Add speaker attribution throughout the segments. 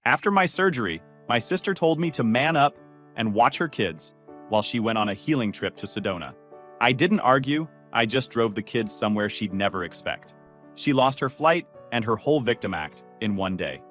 Speaker 1: After my surgery, my sister told me to man up and watch her kids while she went on a healing trip to Sedona. I didn't argue, I just drove the kids somewhere she'd never expect. She lost her flight and her whole victim act in one day.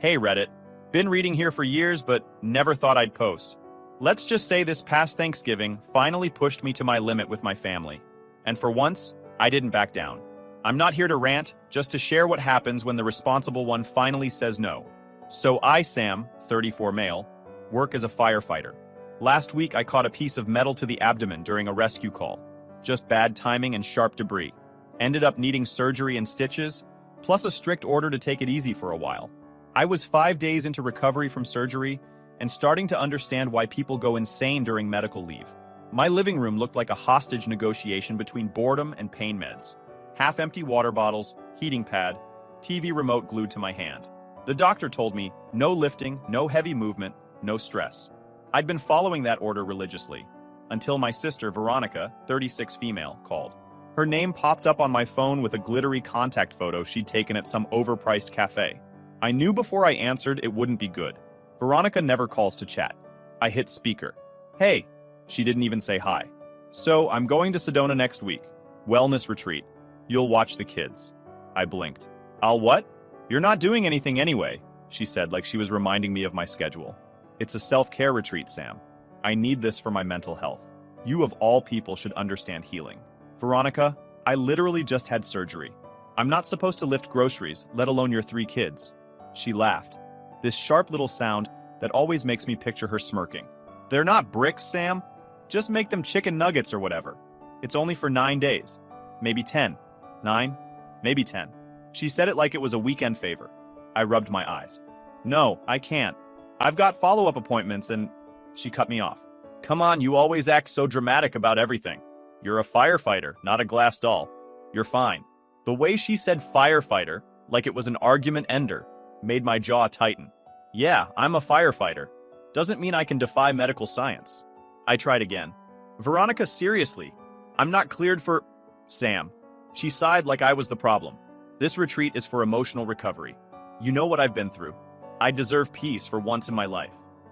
Speaker 1: Hey Reddit, been reading here for years but never thought I'd post. Let's just say this past Thanksgiving finally pushed me to my limit with my family. And for once, I didn't back down. I'm not here to rant, just to share what happens when the responsible one finally says no. So I, Sam, 34 male, work as a firefighter. Last week I caught a piece of metal to the abdomen during a rescue call. Just bad timing and sharp debris. Ended up needing surgery and stitches, plus a strict order to take it easy for a while. I was 5 days into recovery from surgery and starting to understand why people go insane during medical leave. My living room looked like a hostage negotiation between boredom and pain meds. Half-empty water bottles, heating pad, TV remote glued to my hand. The doctor told me, no lifting, no heavy movement, no stress. I'd been following that order religiously, until my sister, Veronica, 36 female, called. Her name popped up on my phone with a glittery contact photo she'd taken at some overpriced cafe. I knew before I answered it wouldn't be good. Veronica never calls to chat. I hit speaker. Hey. She didn't even say hi. So, I'm going to Sedona next week. Wellness retreat. You'll watch the kids. I blinked. I'll what? You're not doing anything anyway, she said like she was reminding me of my schedule. It's a self-care retreat, Sam. I need this for my mental health. You of all people should understand healing. Veronica, I literally just had surgery. I'm not supposed to lift groceries, let alone your 3 kids. She laughed. This sharp little sound that always makes me picture her smirking. They're not bricks, Sam. Just make them chicken nuggets or whatever. It's only for 9 days. Maybe 10. 9? Maybe 10. She said it like it was a weekend favor. I rubbed my eyes. No, I can't. I've got follow-up appointments and... She cut me off. Come on, you always act so dramatic about everything. You're a firefighter, not a glass doll. You're fine. The way she said firefighter, like it was an argument ender, made my jaw tighten. Yeah, I'm a firefighter. Doesn't mean I can defy medical science. I tried again. Veronica, seriously. I'm not cleared for... Sam. She sighed like I was the problem. This retreat is for emotional recovery. You know what I've been through. I deserve peace for once in my life.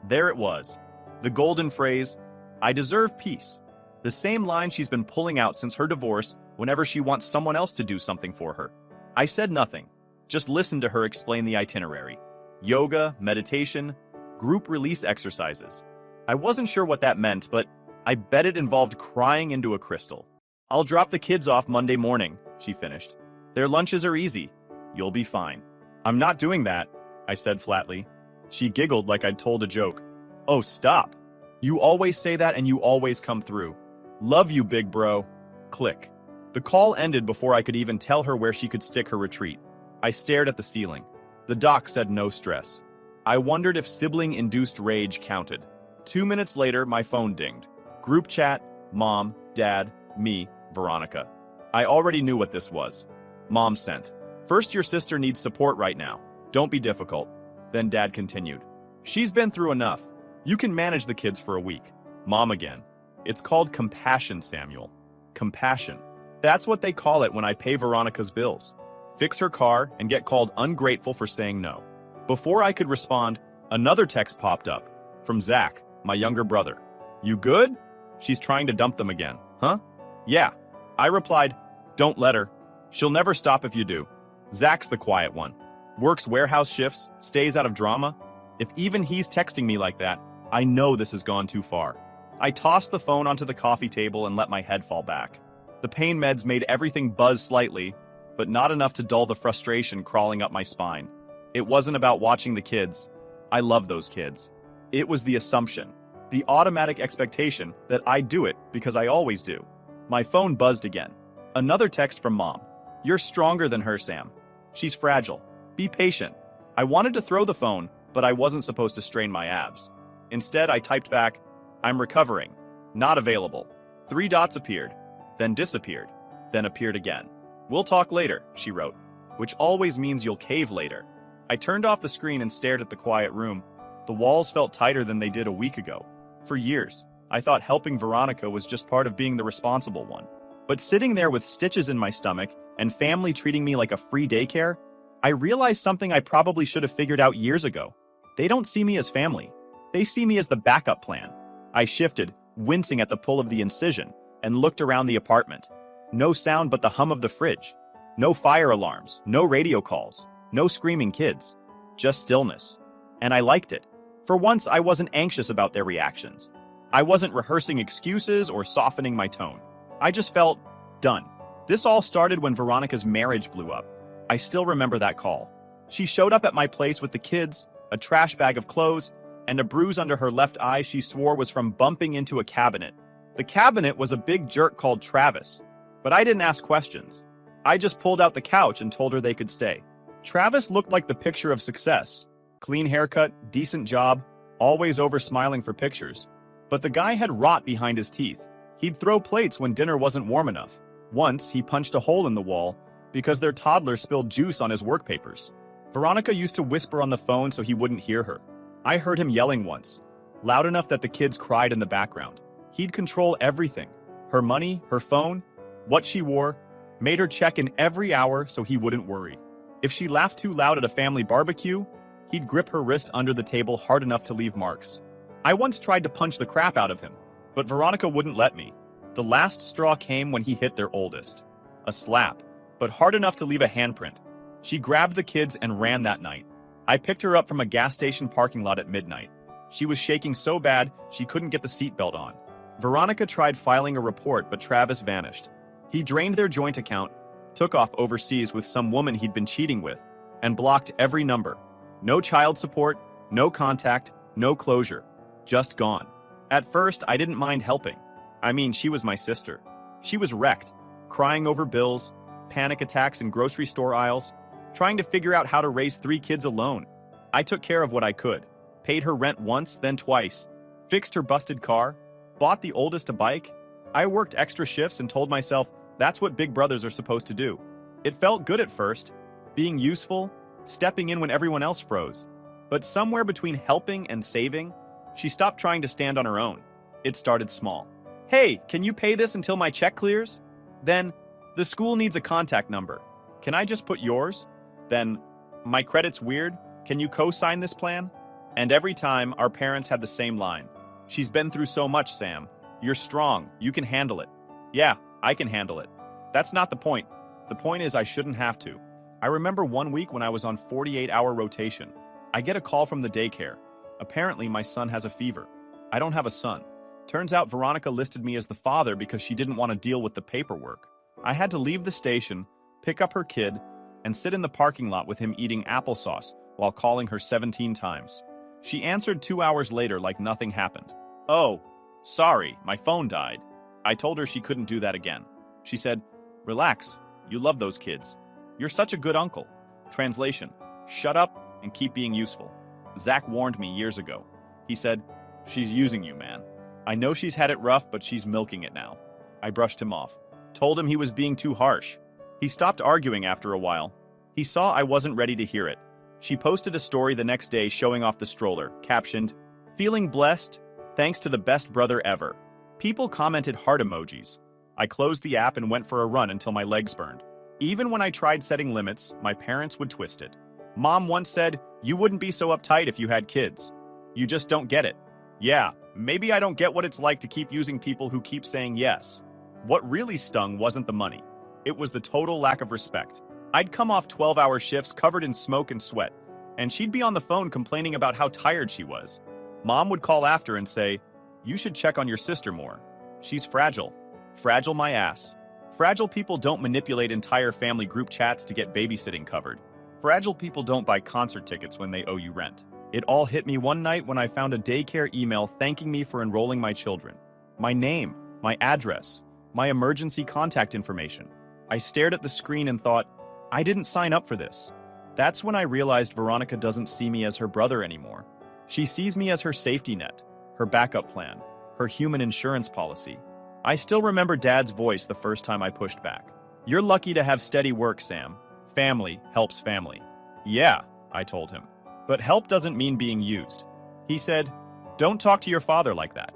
Speaker 1: There it was. The golden phrase, I deserve peace. The same line she's been pulling out since her divorce whenever she wants someone else to do something for her. I said nothing. Just listened to her explain the itinerary. Yoga, meditation, group release exercises. I wasn't sure what that meant, but I bet it involved crying into a crystal. I'll drop the kids off Monday morning, she finished. Their lunches are easy. You'll be fine. I'm not doing that, I said flatly. She giggled like I'd told a joke. Oh, stop. You always say that and you always come through. Love you, big bro. Click. The call ended before I could even tell her where she could stick her retreat. I stared at the ceiling. The doc said no stress. I wondered if sibling-induced rage counted. 2 minutes later, my phone dinged. Group chat, Mom, Dad, me, Veronica. I already knew what this was. Mom sent. First, your sister needs support right now. Don't be difficult. Then Dad continued. She's been through enough. You can manage the kids for a week. Mom again. It's called compassion, Samuel. Compassion. That's what they call it when I pay Veronica's bills. Fix her car and get called ungrateful for saying no. Before I could respond, another text popped up. From Zach, my younger brother. You good? She's trying to dump them again, huh? Yeah. I replied, don't let her. She'll never stop if you do. Zach's the quiet one. Works warehouse shifts, stays out of drama. If even he's texting me like that, I know this has gone too far. I tossed the phone onto the coffee table and let my head fall back. The pain meds made everything buzz slightly, but not enough to dull the frustration crawling up my spine. It wasn't about watching the kids. I love those kids. It was the assumption, the automatic expectation that I do it because I always do. My phone buzzed again. Another text from Mom. You're stronger than her, Sam. She's fragile. Be patient. I wanted to throw the phone, but I wasn't supposed to strain my abs. Instead, I typed back, I'm recovering. Not available. 3 dots appeared, then disappeared, then appeared again. We'll talk later, she wrote, which always means you'll cave later. I turned off the screen and stared at the quiet room. The walls felt tighter than they did a week ago. For years, I thought helping Veronica was just part of being the responsible one. But sitting there with stitches in my stomach and family treating me like a free daycare, I realized something I probably should have figured out years ago. They don't see me as family. They see me as the backup plan. I shifted, wincing at the pull of the incision, and looked around the apartment. No sound but the hum of the fridge. No fire alarms, no radio calls, no screaming kids. Just stillness. And I liked it. For once, I wasn't anxious about their reactions. I wasn't rehearsing excuses or softening my tone. I just felt done. This all started when Veronica's marriage blew up. I still remember that call. She showed up at my place with the kids, a trash bag of clothes, and a bruise under her left eye she swore was from bumping into a cabinet. The cabinet was a big jerk called Travis, but I didn't ask questions. I just pulled out the couch and told her they could stay. Travis looked like the picture of success. Clean haircut, decent job, always over smiling for pictures. But the guy had rot behind his teeth. He'd throw plates when dinner wasn't warm enough. Once, he punched a hole in the wall because their toddler spilled juice on his work papers. Veronica used to whisper on the phone so he wouldn't hear her. I heard him yelling once, loud enough that the kids cried in the background. He'd control everything. Her money, her phone, what she wore, made her check in every hour so he wouldn't worry. If she laughed too loud at a family barbecue, he'd grip her wrist under the table hard enough to leave marks. I once tried to punch the crap out of him, but Veronica wouldn't let me. The last straw came when he hit their oldest. A slap, but hard enough to leave a handprint. She grabbed the kids and ran that night. I picked her up from a gas station parking lot at midnight. She was shaking so bad she couldn't get the seatbelt on. Veronica tried filing a report, but Travis vanished. He drained their joint account, took off overseas with some woman he'd been cheating with, and blocked every number. No child support, no contact, no closure. Just gone. At first, I didn't mind helping. I mean, she was my sister. She was wrecked, crying over bills, panic attacks in grocery store aisles, trying to figure out how to raise 3 kids alone. I took care of what I could, paid her rent once, then twice, fixed her busted car, bought the oldest a bike. I worked extra shifts and told myself that's what big brothers are supposed to do. It felt good at first, being useful, stepping in when everyone else froze. But somewhere between helping and saving, she stopped trying to stand on her own. It started small. Hey, can you pay this until my check clears? Then, the school needs a contact number. Can I just put yours? Then, my credit's weird. Can you co-sign this plan? And every time, our parents had the same line. She's been through so much, Sam. You're strong. You can handle it. Yeah, I can handle it. That's not the point. The point is I shouldn't have to. I remember one week when I was on 48-hour rotation. I get a call from the daycare. Apparently, my son has a fever. I don't have a son. Turns out Veronica listed me as the father because she didn't want to deal with the paperwork. I had to leave the station, pick up her kid, and sit in the parking lot with him eating applesauce while calling her 17 times. She answered 2 hours later like nothing happened. Oh, sorry, my phone died. I told her she couldn't do that again. She said, relax, you love those kids. You're such a good uncle. Translation, shut up and keep being useful. Zach warned me years ago. He said, she's using you, man. I know she's had it rough, but she's milking it now. I brushed him off. Told him he was being too harsh. He stopped arguing after a while. He saw I wasn't ready to hear it. She posted a story the next day showing off the stroller, captioned, feeling blessed, thanks to the best brother ever. People commented heart emojis. I closed the app and went for a run until my legs burned. Even when I tried setting limits, my parents would twist it. Mom once said, you wouldn't be so uptight if you had kids. You just don't get it. Yeah, maybe I don't get what it's like to keep using people who keep saying yes. What really stung wasn't the money. It was the total lack of respect. I'd come off 12-hour shifts covered in smoke and sweat, and she'd be on the phone complaining about how tired she was. Mom would call after and say, you should check on your sister more. She's fragile. Fragile my ass. Fragile people don't manipulate entire family group chats to get babysitting covered. Fragile people don't buy concert tickets when they owe you rent. It all hit me one night when I found a daycare email thanking me for enrolling my children. My name, my address, my emergency contact information. I stared at the screen and thought, I didn't sign up for this. That's when I realized Veronica doesn't see me as her brother anymore. She sees me as her safety net, her backup plan, her human insurance policy. I still remember Dad's voice the first time I pushed back. You're lucky to have steady work, Sam. Family helps family. Yeah, I told him. But help doesn't mean being used. He said, don't talk to your father like that.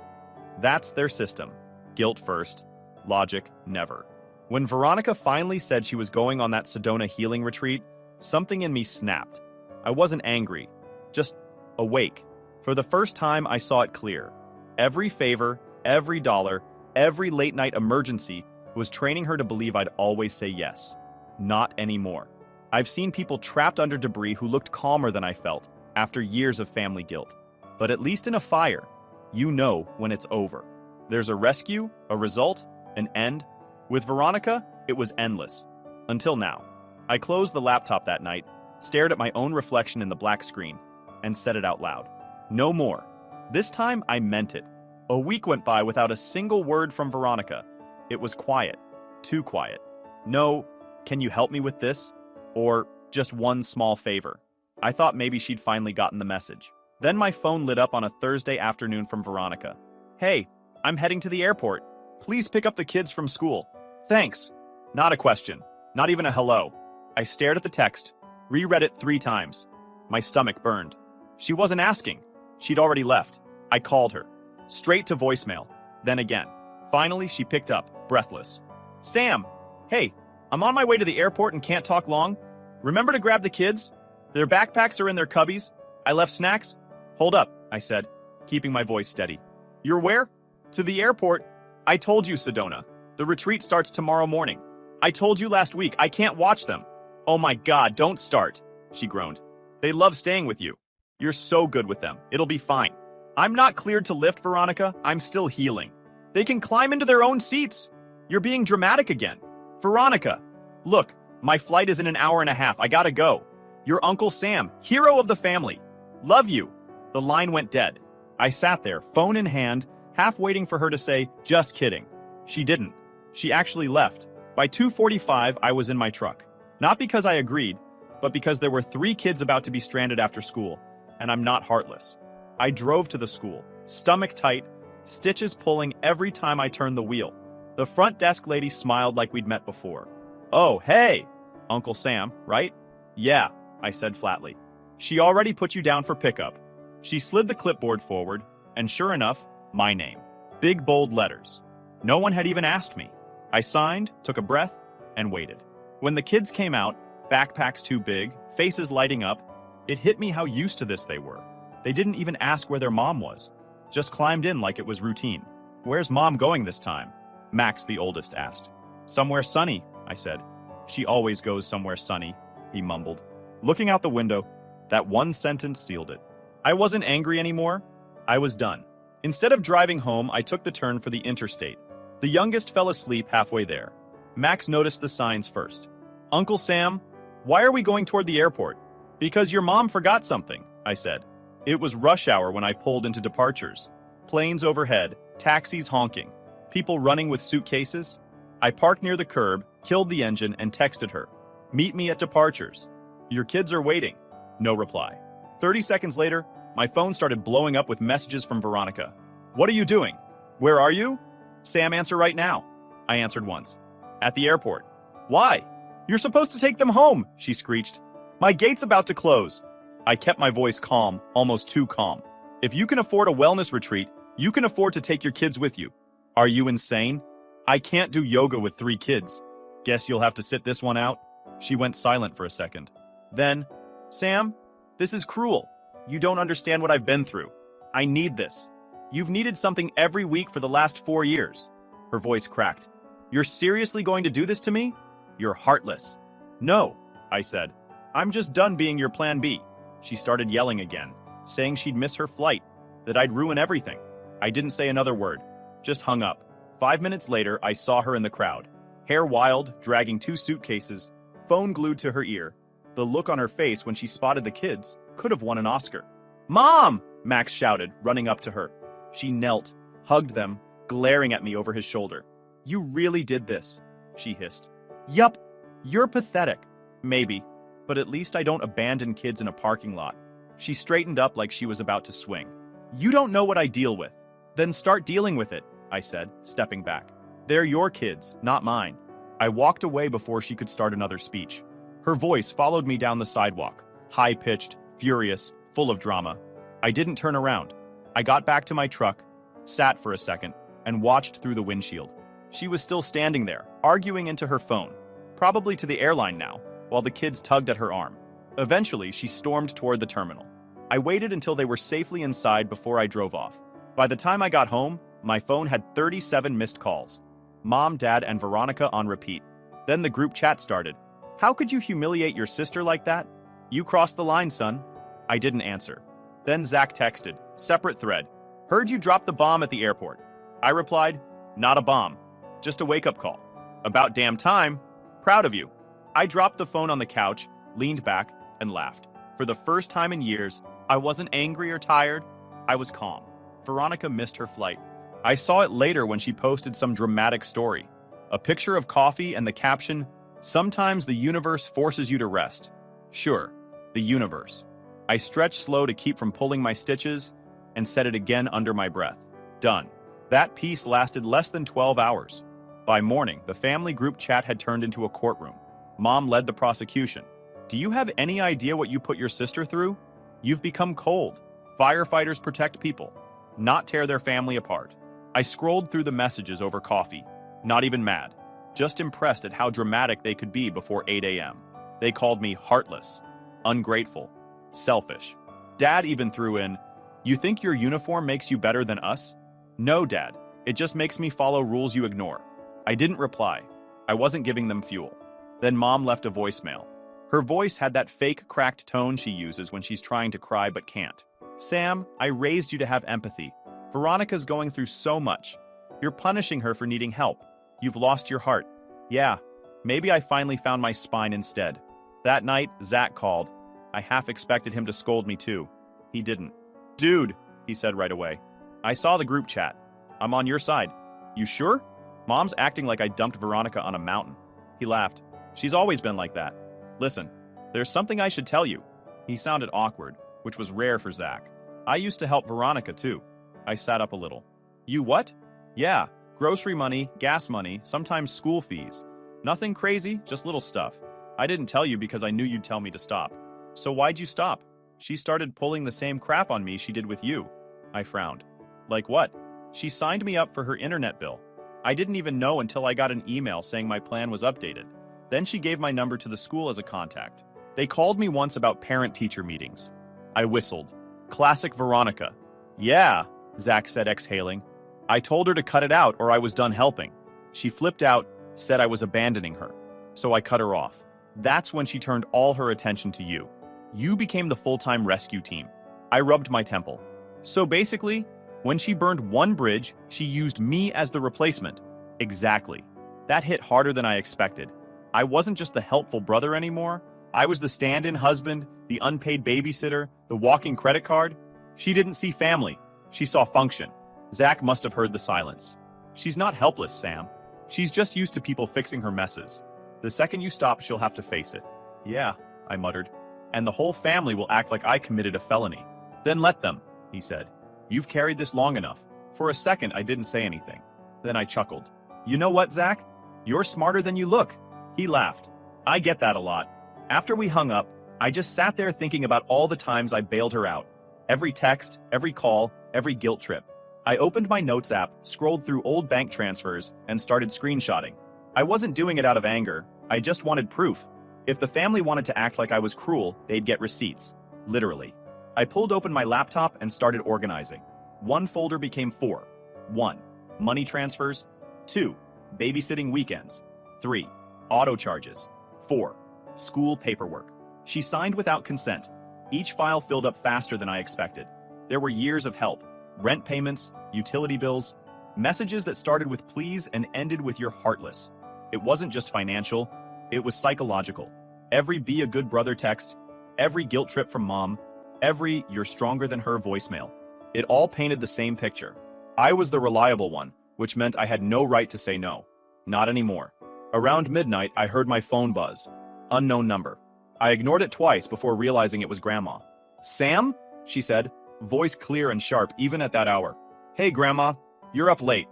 Speaker 1: That's their system. Guilt first, logic never. When Veronica finally said she was going on that Sedona healing retreat, something in me snapped. I wasn't angry, just Awake. For the first time, I saw it clear. Every favor, every dollar, every late-night emergency was training her to believe I'd always say yes. Not anymore. I've seen people trapped under debris who looked calmer than I felt after years of family guilt. But at least in a fire, you know when it's over. There's a rescue, a result, an end. With Veronica, it was endless. Until now. I closed the laptop that night, stared at my own reflection in the black screen, and said it out loud. No more. This time, I meant it. A week went by without a single word from Veronica. It was quiet. Too quiet. No, can you help me with this? Or just one small favor. I thought maybe she'd finally gotten the message. Then my phone lit up on a Thursday afternoon from Veronica. Hey, I'm heading to the airport. Please pick up the kids from school. Thanks. Not a question. Not even a hello. I stared at the text, reread it 3 times. My stomach burned. She wasn't asking. She'd already left. I called her. Straight to voicemail. Then again. Finally, she picked up, breathless. Sam! Hey, I'm on my way to the airport and can't talk long. Remember to grab the kids? Their backpacks are in their cubbies. I left snacks. Hold up, I said, keeping my voice steady. You're where? To the airport. I told you, Sedona. The retreat starts tomorrow morning. I told you last week, I can't watch them. Oh my God, don't start, she groaned. They love staying with you. You're so good with them. It'll be fine. I'm not cleared to lift, Veronica. I'm still healing. They can climb into their own seats. You're being dramatic again. Veronica, look, my flight is in an hour and a half. I gotta go. Your Uncle Sam, hero of the family. Love you. The line went dead. I sat there, phone in hand, half waiting for her to say, just kidding. She didn't. She actually left. By 2:45, I was in my truck. Not because I agreed, but because there were 3 kids about to be stranded after school, and I'm not heartless. I drove to the school, stomach tight, stitches pulling every time I turned the wheel. The front desk lady smiled like we'd met before. Oh, hey! Uncle Sam, right? Yeah, I said flatly. She already put you down for pickup. She slid the clipboard forward, and sure enough, my name. Big bold letters. No one had even asked me. I signed, took a breath, and waited. When the kids came out, backpacks too big, faces lighting up, it hit me how used to this they were. They didn't even ask where their mom was. Just climbed in like it was routine. Where's mom going this time? Max, the oldest, asked. Somewhere sunny, I said. She always goes somewhere sunny, he mumbled. Looking out the window, that one sentence sealed it. I wasn't angry anymore. I was done. Instead of driving home, I took the turn for the interstate. The youngest fell asleep halfway there. Max noticed the signs first. Uncle Sam, why are we going toward the airport? Because your mom forgot something, I said. It was rush hour when I pulled into departures. Planes overhead, taxis honking, people running with suitcases. I parked near the curb, killed the engine, and texted her. Meet me at departures. Your kids are waiting. No reply. 30 seconds later, my phone started blowing up with messages from Veronica. What are you doing? Where are you? Sam, answer right now. I answered once. At the airport. Why? You're supposed to take them home, she screeched. My gate's about to close. I kept my voice calm, almost too calm. If you can afford a wellness retreat, you can afford to take your kids with you. Are you insane? I can't do yoga with 3 kids. Guess you'll have to sit this one out. She went silent for a second. Then, Sam, this is cruel. You don't understand what I've been through. I need this. You've needed something every week for the last 4 years. Her voice cracked. You're seriously going to do this to me? You're heartless. No, I said. I'm just done being your plan B. She started yelling again, saying she'd miss her flight, that I'd ruin everything. I didn't say another word, just hung up. 5 minutes later, I saw her in the crowd. Hair wild, dragging 2 suitcases, phone glued to her ear. The look on her face when she spotted the kids could have won an Oscar. Mom! Max shouted, running up to her. She knelt, hugged them, glaring at me over his shoulder. You really did this, she hissed. Yup, you're pathetic. Maybe, but at least I don't abandon kids in a parking lot. She straightened up like she was about to swing. You don't know what I deal with. Then start dealing with it, I said, stepping back. They're your kids, not mine. I walked away before she could start another speech. Her voice followed me down the sidewalk, high-pitched, furious, full of drama. I didn't turn around. I got back to my truck, sat for a second, and watched through the windshield. She was still standing there, arguing into her phone, probably to the airline now, while the kids tugged at her arm. Eventually, she stormed toward the terminal. I waited until they were safely inside before I drove off. By the time I got home, my phone had 37 missed calls. Mom, Dad, and Veronica on repeat. Then the group chat started. How could you humiliate your sister like that? You crossed the line, son. I didn't answer. Then Zach texted, separate thread. Heard you dropped the bomb at the airport. I replied, not a bomb, just a wake-up call. About damn time. Proud of you. I dropped the phone on the couch, leaned back, and laughed. For the first time in years, I wasn't angry or tired. I was calm. Veronica missed her flight. I saw it later when she posted some dramatic story. A picture of coffee and the caption, sometimes the universe forces you to rest. Sure, the universe. I stretched slow to keep from pulling my stitches and said it again under my breath. Done. That piece lasted less than 12 hours. By morning, the family group chat had turned into a courtroom. Mom led the prosecution. Do you have any idea what you put your sister through? You've become cold. Firefighters protect people, not tear their family apart. I scrolled through the messages over coffee, not even mad, just impressed at how dramatic they could be before 8 a.m. They called me heartless, ungrateful, selfish. Dad even threw in, you think your uniform makes you better than us? No, Dad, it just makes me follow rules you ignore. I didn't reply. I wasn't giving them fuel. Then Mom left a voicemail. Her voice had that fake cracked tone she uses when she's trying to cry but can't. Sam, I raised you to have empathy. Veronica's going through so much. You're punishing her for needing help. You've lost your heart. Yeah, maybe I finally found my spine instead. That night, Zach called. I half expected him to scold me too. He didn't. Dude, he said right away. I saw the group chat. I'm on your side. You sure? Mom's acting like I dumped Veronica on a mountain. He laughed. She's always been like that. Listen, there's something I should tell you. He sounded awkward, which was rare for Zach. I used to help Veronica too. I sat up a little. You what? Yeah, grocery money, gas money, sometimes school fees. Nothing crazy, just little stuff. I didn't tell you because I knew you'd tell me to stop. So why'd you stop? She started pulling the same crap on me she did with you. I frowned. Like what? She signed me up for her internet bill. I didn't even know until I got an email saying my plan was updated. Then she gave my number to the school as a contact. They called me once about parent-teacher meetings. I whistled. Classic Veronica. Yeah, Zach said, exhaling. I told her to cut it out or I was done helping. She flipped out, said I was abandoning her. So I cut her off. That's when she turned all her attention to you. You became the full-time rescue team. I rubbed my temple. So basically, when she burned one bridge, she used me as the replacement. Exactly. That hit harder than I expected. I wasn't just the helpful brother anymore. I was the stand-in husband, the unpaid babysitter, the walking credit card. She didn't see family. She saw function. Zach must have heard the silence. She's not helpless, Sam. She's just used to people fixing her messes. The second you stop, she'll have to face it. Yeah, I muttered. And the whole family will act like I committed a felony. Then let them, he said. You've carried this long enough. For a second, I didn't say anything. Then I chuckled. You know what, Zach? You're smarter than you look. He laughed. I get that a lot. After we hung up, I just sat there thinking about all the times I bailed her out. Every text, every call, every guilt trip. I opened my notes app, scrolled through old bank transfers, and started screenshotting. I wasn't doing it out of anger. I just wanted proof. If the family wanted to act like I was cruel, they'd get receipts. Literally. I pulled open my laptop and started organizing. One folder became 4. 1. Money transfers. 2. Babysitting weekends. 3. Auto charges. 4. School paperwork. She signed without consent. Each file filled up faster than I expected. There were years of help. Rent payments, utility bills, messages that started with please and ended with you're heartless. It wasn't just financial, it was psychological. Every be a good brother text, every guilt trip from mom, every you're stronger than her voicemail. It all painted the same picture. I was the reliable one, which meant I had no right to say no. Not anymore. Around midnight, I heard my phone buzz. Unknown number. I ignored it twice before realizing it was Grandma. Sam? She said, voice clear and sharp even at that hour. Hey, Grandma, you're up late.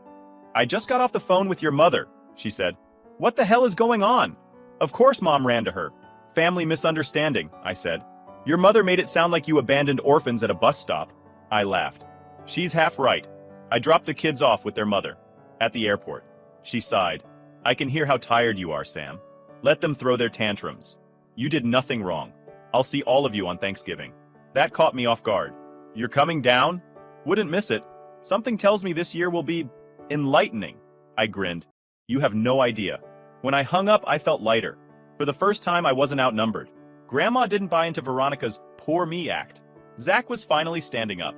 Speaker 1: I just got off the phone with your mother, she said. What the hell is going on? Of course Mom ran to her. Family misunderstanding, I said. Your mother made it sound like you abandoned orphans at a bus stop. I laughed. She's half right. I dropped the kids off with their mother. At the airport. She sighed. I can hear how tired you are, Sam. Let them throw their tantrums. You did nothing wrong. I'll see all of you on Thanksgiving. That caught me off guard. You're coming down? Wouldn't miss it. Something tells me this year will be enlightening. I grinned. You have no idea. When I hung up, I felt lighter. For the first time, I wasn't outnumbered. Grandma didn't buy into Veronica's poor me act. Zach was finally standing up.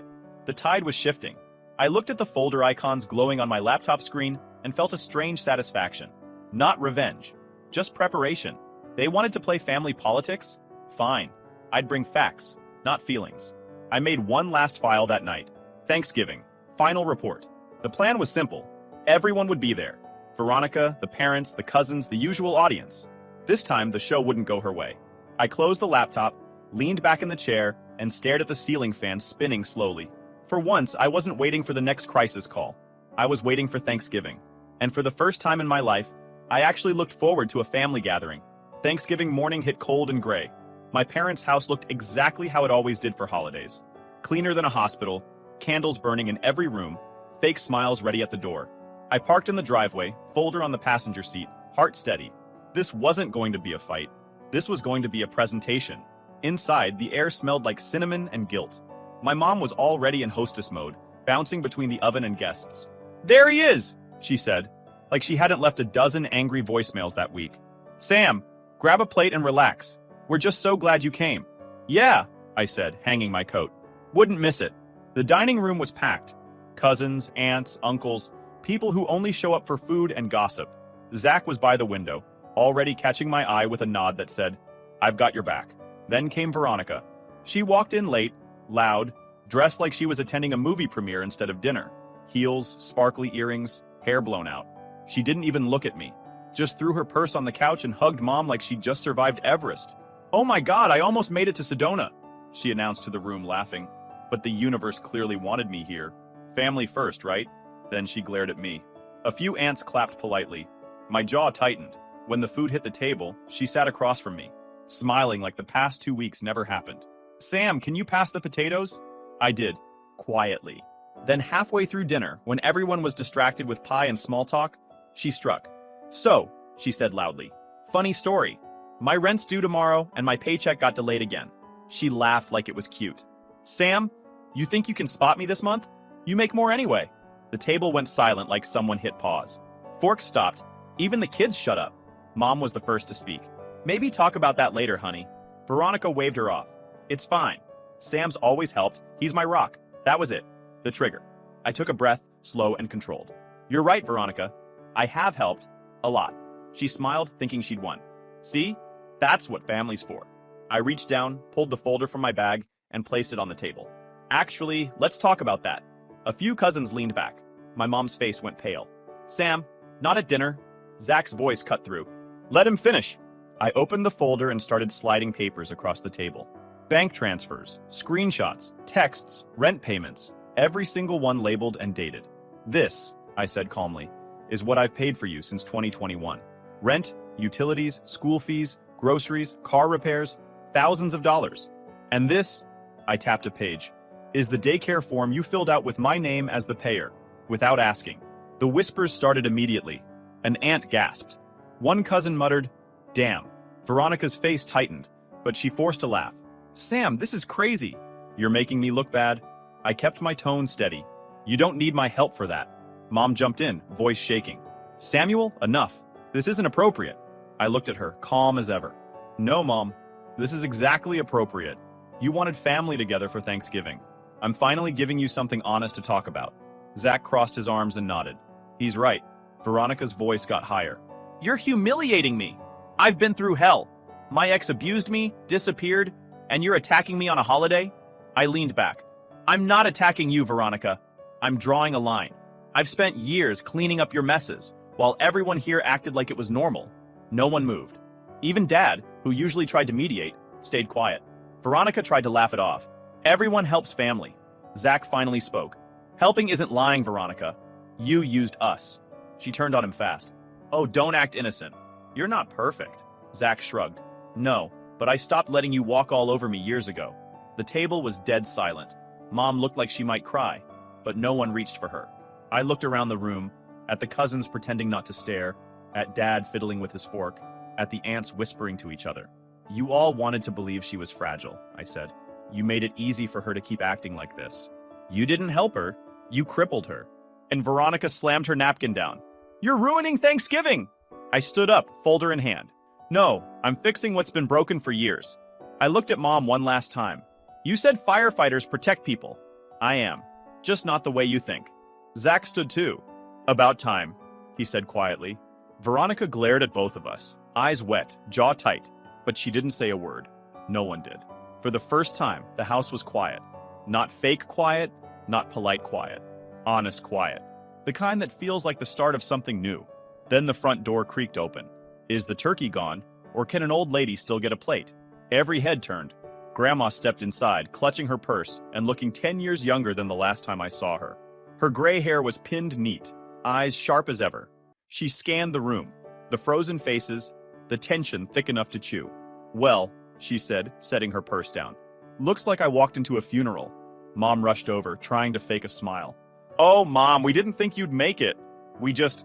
Speaker 1: The tide was shifting. I looked at the folder icons glowing on my laptop screen and felt a strange satisfaction. Not revenge, just preparation. They wanted to play family politics? Fine. I'd bring facts, not feelings. I made one last file that night. Thanksgiving. Final report. The plan was simple. Everyone would be there. Veronica, the parents, the cousins, the usual audience. This time, the show wouldn't go her way. I closed the laptop, leaned back in the chair, and stared at the ceiling fan spinning slowly. For once, I wasn't waiting for the next crisis call. I was waiting for Thanksgiving. And for the first time in my life, I actually looked forward to a family gathering. Thanksgiving morning hit cold and gray. My parents' house looked exactly how it always did for holidays. Cleaner than a hospital, candles burning in every room, fake smiles ready at the door. I parked in the driveway, folder on the passenger seat, heart steady. This wasn't going to be a fight. This was going to be a presentation. Inside, the air smelled like cinnamon and guilt. My mom was already in hostess mode, bouncing between the oven and guests. "There he is," she said, like she hadn't left a dozen angry voicemails that week. "Sam, grab a plate and relax. We're just so glad you came." "Yeah," I said, hanging my coat. Wouldn't miss it. The dining room was packed. Cousins, aunts, uncles, people who only show up for food and gossip. Zach was by the window, already catching my eye with a nod that said, "I've got your back." Then came Veronica. She walked in late, loud, dressed like she was attending a movie premiere instead of dinner. Heels, sparkly earrings, hair blown out. She didn't even look at me. Just threw her purse on the couch and hugged Mom like she'd just survived Everest. "Oh my God, I almost made it to Sedona," she announced to the room, laughing. But the universe clearly wanted me here. Family first, right? Then she glared at me. A few aunts clapped politely. My jaw tightened. When the food hit the table, she sat across from me, smiling like the past 2 weeks never happened. "Sam, can you pass the potatoes?" I did, quietly. Then halfway through dinner, when everyone was distracted with pie and small talk, she struck. "So," she said loudly, "funny story. My rent's due tomorrow and my paycheck got delayed again." She laughed like it was cute. "Sam, you think you can spot me this month? You make more anyway." The table went silent like someone hit pause. Forks stopped. Even the kids shut up. Mom was the first to speak. "Maybe talk about that later, honey." Veronica waved her off. "It's fine. Sam's always helped. He's my rock." That was it. The trigger. I took a breath, slow and controlled. "You're right, Veronica. I have helped. A lot." She smiled, thinking she'd won. "See? That's what family's for." I reached down, pulled the folder from my bag, and placed it on the table. "Actually, let's talk about that." A few cousins leaned back. My mom's face went pale. "Sam, not at dinner." Zach's voice cut through. "Let him finish." I opened the folder and started sliding papers across the table. Bank transfers, screenshots, texts, rent payments, every single one labeled and dated. "This," I said calmly, "is what I've paid for you since 2021. Rent, utilities, school fees, groceries, car repairs, thousands of dollars. And this," I tapped a page, "is the daycare form you filled out with my name as the payer, without asking." The whispers started immediately. An aunt gasped. One cousin muttered, "Damn." Veronica's face tightened, but she forced a laugh. "Sam, this is crazy." "You're making me look bad." I kept my tone steady. "You don't need my help for that." Mom jumped in, voice shaking. "Samuel, enough. This isn't appropriate." I looked at her, calm as ever. "No, Mom. This is exactly appropriate. You wanted family together for Thanksgiving. I'm finally giving you something honest to talk about." Zach crossed his arms and nodded. "He's right." Veronica's voice got higher. "You're humiliating me. I've been through hell. My ex abused me, disappeared, and you're attacking me on a holiday?" I leaned back. "I'm not attacking you, Veronica. I'm drawing a line. I've spent years cleaning up your messes, while everyone here acted like it was normal. No one moved. Even Dad, who usually tried to mediate, stayed quiet." Veronica tried to laugh it off. "Everyone helps family." Zach finally spoke. "Helping isn't lying, Veronica. You used us." She turned on him fast. "Oh, don't act innocent. You're not perfect." Zach shrugged. "No, but I stopped letting you walk all over me years ago." The table was dead silent. Mom looked like she might cry, but no one reached for her. I looked around the room, at the cousins pretending not to stare, at Dad fiddling with his fork, at the aunts whispering to each other. "You all wanted to believe she was fragile," I said. You made it easy for her to keep acting like this. You didn't help her. You crippled her. And Veronica slammed her napkin down. You're ruining Thanksgiving! I stood up, folder in hand. No, I'm fixing what's been broken for years. I looked at Mom one last time. You said firefighters protect people. I am. Just not the way you think. Zach stood too. About time, he said quietly. Veronica glared at both of us, eyes wet, jaw tight, but she didn't say a word. No one did. For the first time, the house was quiet. Not fake quiet, not polite quiet. Honest quiet. The kind that feels like the start of something new. Then the front door creaked open. Is the turkey gone, or can an old lady still get a plate? Every head turned. Grandma stepped inside, clutching her purse and looking 10 years younger than the last time I saw her. Her gray hair was pinned neat, eyes sharp as ever. She scanned the room, the frozen faces, the tension thick enough to chew. Well, she said, setting her purse down. Looks like I walked into a funeral. Mom rushed over, trying to fake a smile. Oh, Mom, we didn't think you'd make it. We just,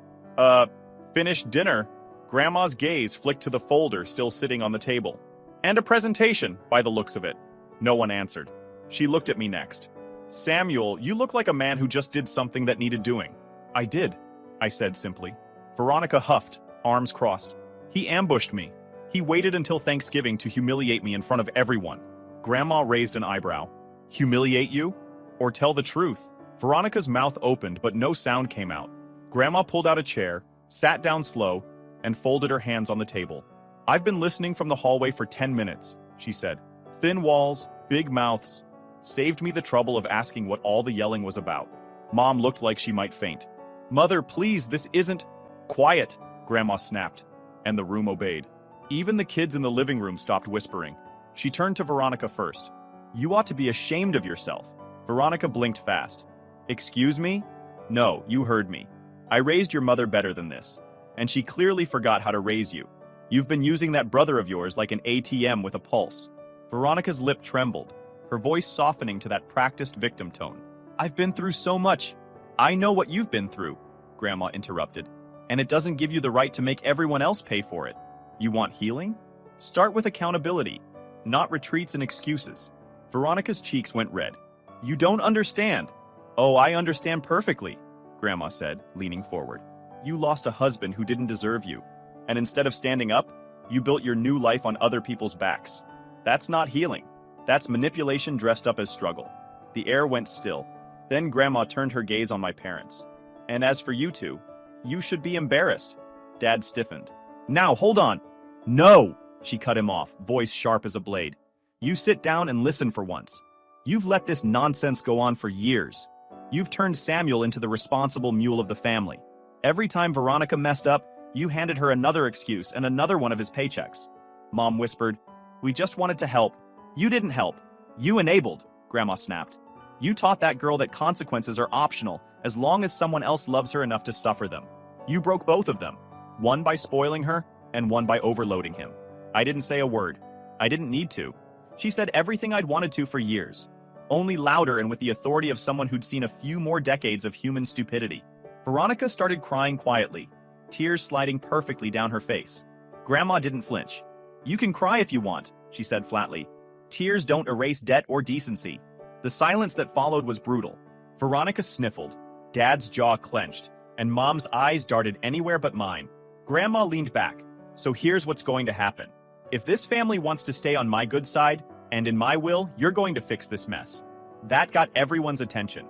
Speaker 1: finished dinner. Grandma's gaze flicked to the folder still sitting on the table. And a presentation, by the looks of it. No one answered. She looked at me next. Samuel, you look like a man who just did something that needed doing. I did, I said simply. Veronica huffed, arms crossed. He ambushed me. He waited until Thanksgiving to humiliate me in front of everyone. Grandma raised an eyebrow. Humiliate you? Or tell the truth? Veronica's mouth opened, but no sound came out. Grandma pulled out a chair, sat down slow, and folded her hands on the table. I've been listening from the hallway for 10 minutes, she said. Thin walls, big mouths. Saved me the trouble of asking what all the yelling was about. Mom looked like she might faint. Mother, please, this isn't... Quiet, Grandma snapped, and the room obeyed. Even the kids in the living room stopped whispering. She turned to Veronica first. You ought to be ashamed of yourself. Veronica blinked fast. Excuse me? No, you heard me. I raised your mother better than this, and she clearly forgot how to raise you. You've been using that brother of yours like an ATM with a pulse. Veronica's lip trembled, her voice softening to that practiced victim tone. I've been through so much. I know what you've been through, Grandma interrupted. And it doesn't give you the right to make everyone else pay for it. You want healing? Start with accountability, not retreats and excuses. Veronica's cheeks went red. You don't understand. Oh, I understand perfectly, Grandma said, leaning forward. You lost a husband who didn't deserve you. And instead of standing up, you built your new life on other people's backs. That's not healing. That's manipulation dressed up as struggle. The air went still. Then Grandma turned her gaze on my parents. And as for you two, you should be embarrassed. Dad stiffened. Now, hold on. No, she cut him off, voice sharp as a blade. You sit down and listen for once. You've let this nonsense go on for years. You've turned Samuel into the responsible mule of the family. Every time Veronica messed up, you handed her another excuse and another one of his paychecks. Mom whispered, we just wanted to help. You didn't help. You enabled, Grandma snapped. You taught that girl that consequences are optional as long as someone else loves her enough to suffer them. You broke both of them, one by spoiling her and one by overloading him. I didn't say a word. I didn't need to. She said everything I'd wanted to for years, only louder and with the authority of someone who'd seen a few more decades of human stupidity. Veronica started crying quietly, tears sliding perfectly down her face. Grandma didn't flinch. You can cry if you want, she said flatly. Tears don't erase debt or decency. The silence that followed was brutal. Veronica sniffled, Dad's jaw clenched, and Mom's eyes darted anywhere but mine. Grandma leaned back. So here's what's going to happen. If this family wants to stay on my good side, and in my will, you're going to fix this mess. That got everyone's attention.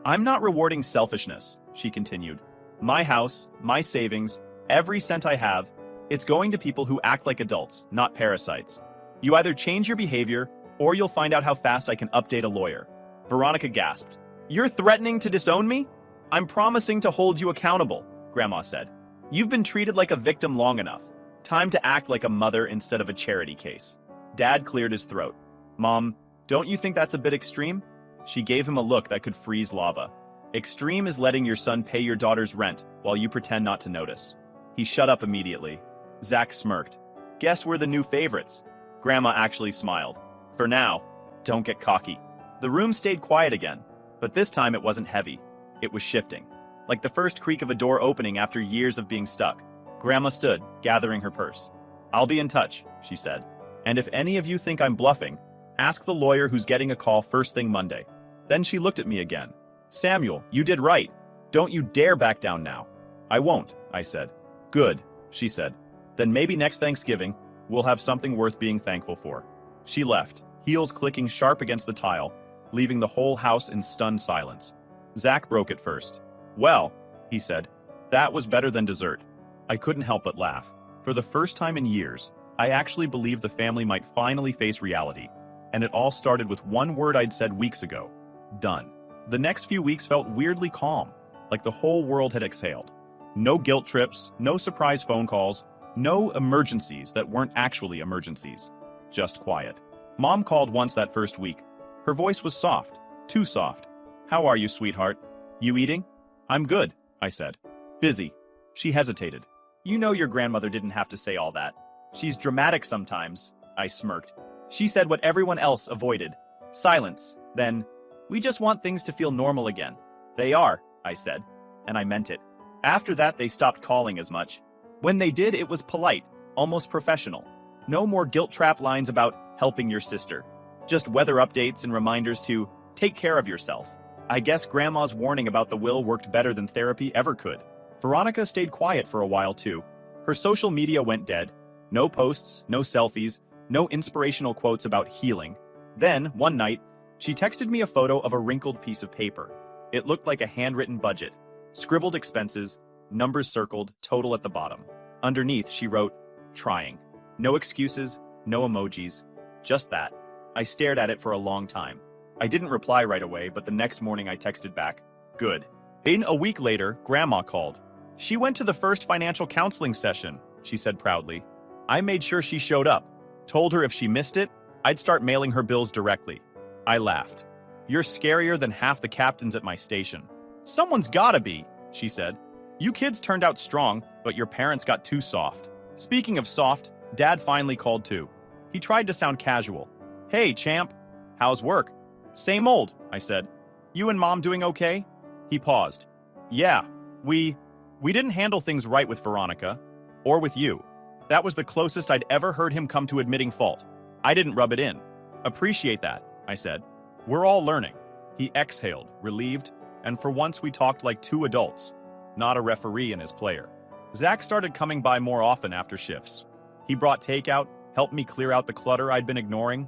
Speaker 1: I'm not rewarding selfishness, she continued. My house, my savings, every cent I have, it's going to people who act like adults, not parasites. You either change your behavior, or you'll find out how fast I can update a lawyer. Veronica gasped. You're threatening to disown me? I'm promising to hold you accountable, Grandma said. You've been treated like a victim long enough. Time to act like a mother instead of a charity case. Dad cleared his throat. Mom, don't you think that's a bit extreme? She gave him a look that could freeze lava. Extreme is letting your son pay your daughter's rent while you pretend not to notice. He shut up immediately. Zach smirked. Guess we're the new favorites. Grandma actually smiled. For now, don't get cocky. The room stayed quiet again, but this time it wasn't heavy. It was shifting, like the first creak of a door opening after years of being stuck. Grandma stood, gathering her purse. I'll be in touch, she said. And if any of you think I'm bluffing, Ask the lawyer who's getting a call first thing Monday. Then she looked at me again. Samuel, you did right. Don't you dare back down now. I won't, I said. Good, she said. Then maybe next Thanksgiving, we'll have something worth being thankful for. She left, heels clicking sharp against the tile, leaving the whole house in stunned silence. Zach broke it first. Well, he said, that was better than dessert. I couldn't help but laugh. For the first time in years, I actually believed the family might finally face reality. And it all started with one word I'd said weeks ago. Done. The next few weeks felt weirdly calm, like the whole world had exhaled. No guilt trips, no surprise phone calls, no emergencies that weren't actually emergencies. Just quiet. Mom called once that first week. Her voice was soft, too soft. How are you, sweetheart? You eating? I'm good, I said. Busy. She hesitated. You know your grandmother didn't have to say all that. She's dramatic sometimes, I smirked. She said what everyone else avoided. Silence. Then, we just want things to feel normal again. They are, I said, and I meant it. After that, they stopped calling as much. When they did, it was polite, almost professional. No more guilt trap lines about helping your sister. Just weather updates and reminders to take care of yourself. I guess Grandma's warning about the will worked better than therapy ever could. Veronica stayed quiet for a while too. Her social media went dead. No posts, no selfies, no inspirational quotes about healing. Then, one night, she texted me a photo of a wrinkled piece of paper. It looked like a handwritten budget. Scribbled expenses, numbers circled, total at the bottom. Underneath, she wrote, trying. No excuses, no emojis, just that. I stared at it for a long time. I didn't reply right away, but the next morning I texted back, good. A week later, Grandma called. She went to the first financial counseling session, she said proudly. I made sure she showed up. Told her if she missed it, I'd start mailing her bills directly. I laughed. You're scarier than half the captains at my station. Someone's gotta be, she said. You kids turned out strong, but your parents got too soft. Speaking of soft, Dad finally called too. He tried to sound casual. Hey, champ. How's work? Same old, I said. You and Mom doing okay? He paused. Yeah, we didn't handle things right with Veronica. Or with you. That was the closest I'd ever heard him come to admitting fault. I didn't rub it in. Appreciate that, I said. We're all learning. He exhaled, relieved, and for once we talked like two adults, not a referee and his player. Zach started coming by more often after shifts. He brought takeout, helped me clear out the clutter I'd been ignoring.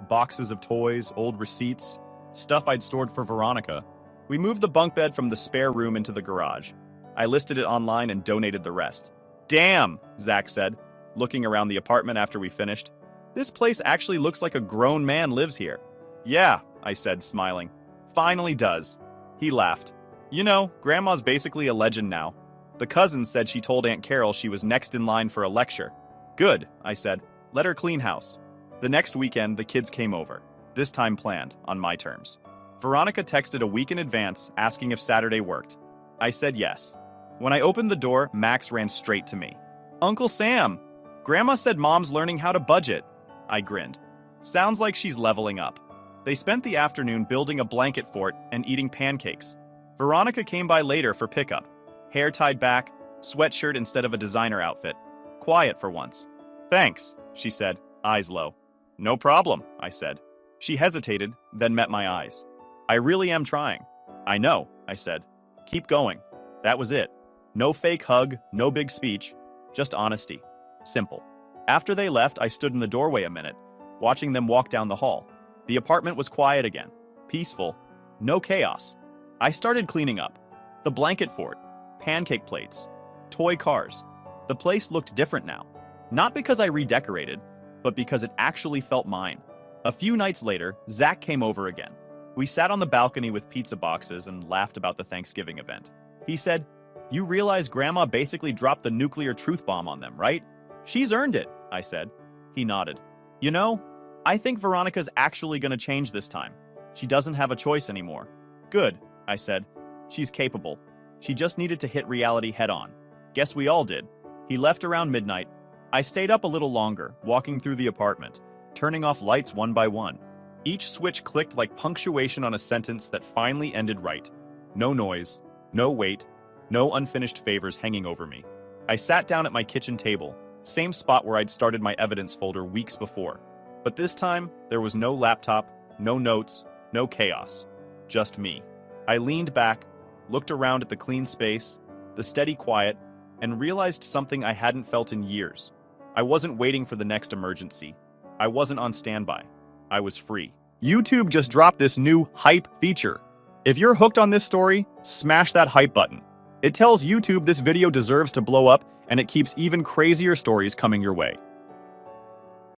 Speaker 1: Boxes of toys, old receipts, stuff I'd stored for Veronica. We moved the bunk bed from the spare room into the garage. I listed it online and donated the rest. Damn, Zach said, looking around the apartment after we finished. This place actually looks like a grown man lives here. Yeah, I said, smiling. Finally does. He laughed. You know, Grandma's basically a legend now. The cousin said she told Aunt Carol she was next in line for a lecture. Good, I said. Let her clean house. The next weekend, the kids came over. This time planned, on my terms. Veronica texted a week in advance, asking if Saturday worked. I said yes. When I opened the door, Max ran straight to me. Uncle Sam! Grandma said Mom's learning how to budget. I grinned. Sounds like she's leveling up. They spent the afternoon building a blanket fort and eating pancakes. Veronica came by later for pickup. Hair tied back, sweatshirt instead of a designer outfit. Quiet for once. Thanks, she said, eyes low. No problem, I said. She hesitated, then met my eyes. I really am trying. I know, I said. Keep going. That was it. No fake hug, no big speech, just honesty. Simple. After they left, I stood in the doorway a minute, watching them walk down the hall. The apartment was quiet again, peaceful, no chaos. I started cleaning up. The blanket fort, pancake plates, toy cars. The place looked different now. Not because I redecorated, but because it actually felt mine. A few nights later, Zach came over again. We sat on the balcony with pizza boxes and laughed about the Thanksgiving event. He said, "You realize Grandma basically dropped the nuclear truth bomb on them, right?" "She's earned it," I said. He nodded. "You know, I think Veronica's actually going to change this time. She doesn't have a choice anymore." "Good," I said. "She's capable. She just needed to hit reality head-on. Guess we all did." He left around midnight. I stayed up a little longer, walking through the apartment, turning off lights one by one. Each switch clicked like punctuation on a sentence that finally ended right. No noise, no weight, no unfinished favors hanging over me. I sat down at my kitchen table, same spot where I'd started my evidence folder weeks before. But this time, there was no laptop, no notes, no chaos. Just me. I leaned back, looked around at the clean space, the steady quiet, and realized something I hadn't felt in years. I wasn't waiting for the next emergency. I wasn't on standby. I was free. YouTube just dropped this new hype feature. If you're hooked on this story, smash that hype button. It tells YouTube this video deserves to blow up, and it keeps even crazier stories coming your way.